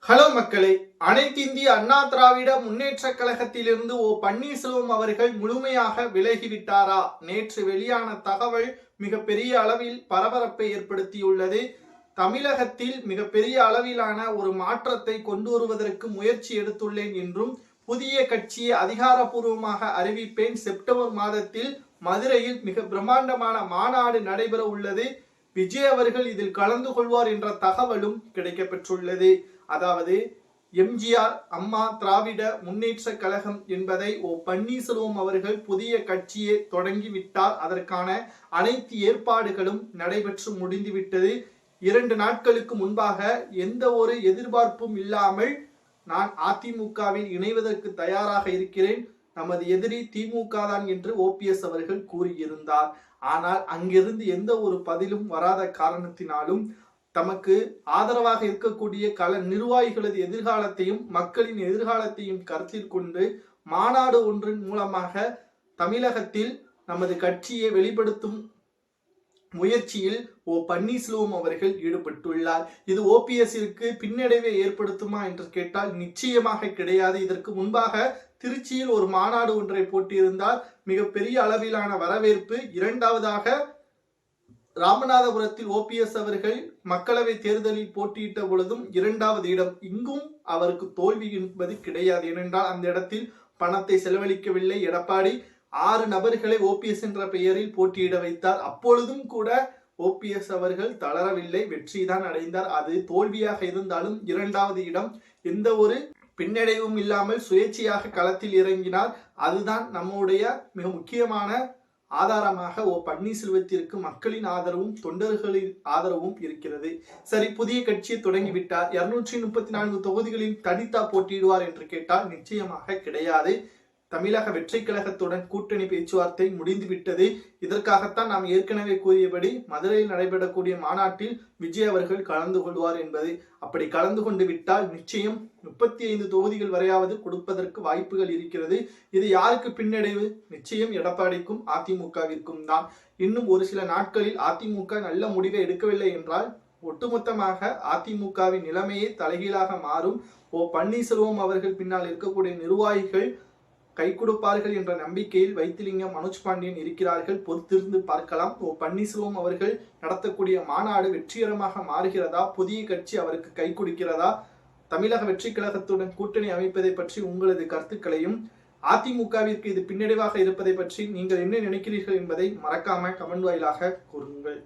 Hello மக்களே, அனைத்திந்திய அண்ணா திராவிட முன்னேற்ற கழகத்திலிருந்து பன்னீர்செல்வம் அவர்கள் முழுமையாக விலகிவிட்டாரா? நேற்று வெளியான தகவல் மிகப்பெரிய அளவில் பரபரப்பை ஏற்படுத்தியுள்ளது. தமிழகத்தில் மிகப்பெரிய அளவிலான ஒரு மாற்றத்தை கொண்டு வருவதற்கு முயற்சி எடுத்துள்ளேன் என்றும், புதிய கட்சியை அதிகாரப்பூர்வமாக அறிவிப்பேன், செப்டம்பர் மாதத்தில் மதுரையில் மிக பிரம்மாண்டமான மாநாடு நடைபெற உள்ளது, விஜய் அவர்கள் இதில் கலந்து கொள்வார் என்ற தகவலும் கிடைக்கப்பெற்றுள்ளது. அதாவது எம்ஜிஆர் அம்மா திராவிட முன்னேற்ற கழகம் என்பதை பன்னீர்செல்வம் அவர்கள் புதிய கட்சியை தொடங்கிவிட்டார். அதற்கான அனைத்து ஏற்பாடுகளும் நடைபெற்று முடிந்துவிட்டது. 2 நாட்களுக்கு முன்பாக எந்த ஒரு எதிர்பார்ப்பும் இல்லாமல் நான் அதிமுகவில் இணைவதற்கு தயாராக இருக்கிறேன், நமது எதிரி திமுக தான் என்று ஓபிஎஸ் அவர்கள் கூறியிருந்தார். ஆனால் அங்கிருந்து எந்த ஒரு பதிலும் வராத காரணத்தினாலும் தமக்கு ஆதரவாக இருக்கக்கூடிய நிர்வாகிகளது எதிர்காலத்தையும் மக்களின் எதிர்காலத்தையும் கருத்தில் கொண்டு மாநாடு ஒன்றின் மூலமாக தமிழகத்தில் நமது கட்சியை வெளிப்படுத்தும் முயற்சியில் பன்னீர்செல்வம் அவர்கள் ஈடுபட்டுள்ளார். இது ஓபிஎஸ்ஸிற்கு பின்னடைவை ஏற்படுத்துமா என்று கேட்டால் நிச்சயமாக கிடையாது. இதற்கு முன்பாக திருச்சியில் ஒரு மாநாடு ஒன்றை போட்டியிருந்தார். மிகப்பெரிய அளவிலான வரவேற்பு. இரண்டாவதாக ராமநாதபுரத்தில் ஓபிஎஸ் அவர்கள் மக்களவை தேர்தலில் போட்டியிட்ட பொழுதும் 2வது இடம். இங்கும் அவருக்கு தோல்வி என்பது கிடையாது. ஏனென்றால் அந்த இடத்தில் பணத்தை செலவழிக்கவில்லை எடப்பாடி. 6 நபர்களை ஓபிஎஸ் என்ற பெயரில் போட்டியிட வைத்தார். அப்பொழுதும் கூட ஓபிஎஸ் அவர்கள் தளரவில்லை, வெற்றிதான் அடைந்தார். அது தோல்வியாக இருந்தாலும் 2வது இடம். எந்த ஒரு பின்னடைவும் இல்லாமல் சுயேட்சையாக களத்தில் இறங்கினார். அதுதான் நம்முடைய மிக முக்கியமான ஆதாரமாக பன்னீர்செல்வத்திற்கு மக்களின் ஆதரவும் தொண்டர்களின் ஆதரவும் இருக்கிறது. சரி, புதிய கட்சியை தொடங்கிவிட்டார். 234 தொகுதிகளில் தனித்தா போட்டியிடுவார் என்று கேட்டால் நிச்சயமாக கிடையாது. தமிழக வெற்றி கழகத்துடன் கூட்டணி பேச்சுவார்த்தை முடிந்துவிட்டது. இதற்காகத்தான் நாம் ஏற்கனவே கூறியபடி மதுரையில் நடைபெறக்கூடிய மாநாட்டில் விஜய் அவர்கள் கலந்து கொள்வார் என்பது. அப்படி கலந்து கொண்டு விட்டால் நிச்சயம் 35 தொகுதிகள் வரையாவது கொடுப்பதற்கு வாய்ப்புகள் இருக்கிறது. இது யாருக்கு பின்னடைவு? நிச்சயம் எடப்பாடிக்கும் அதிமுகவிற்கும் தான். இன்னும் ஒரு சில நாட்களில் அதிமுக நல்ல முடிவை எடுக்கவில்லை என்றால் ஒட்டுமொத்தமாக அதிமுகவின் நிலைமையே தலைகீழாக மாறும். பன்னீர்செல்வம் அவர்கள் பின்னால் இருக்கக்கூடிய நிர்வாகிகள் கை கொடுப்பார்கள் என்ற நம்பிக்கையில் வைத்திலிங்கம், மனோஜ் பாண்டியன் இருக்கிறார்கள். பொறுத்திருந்து பார்க்கலாம். பன்னீர்செல்வம் அவர்கள் நடத்தக்கூடிய மாநாடு வெற்றிகரமாக மாறுகிறதா? புதிய கட்சி அவருக்கு கை கொடுக்கிறதா? தமிழக வெற்றி கழகத்துடன் கூட்டணி அமைப்பதை பற்றி உங்களது கருத்துக்களையும், அதிமுகவிற்கு இது பின்னடைவாக இருப்பதை பற்றி நீங்கள் என்ன நினைக்கிறீர்கள் என்பதை மறக்காம கமெண்ட் வாயிலாக கூறுங்கள்.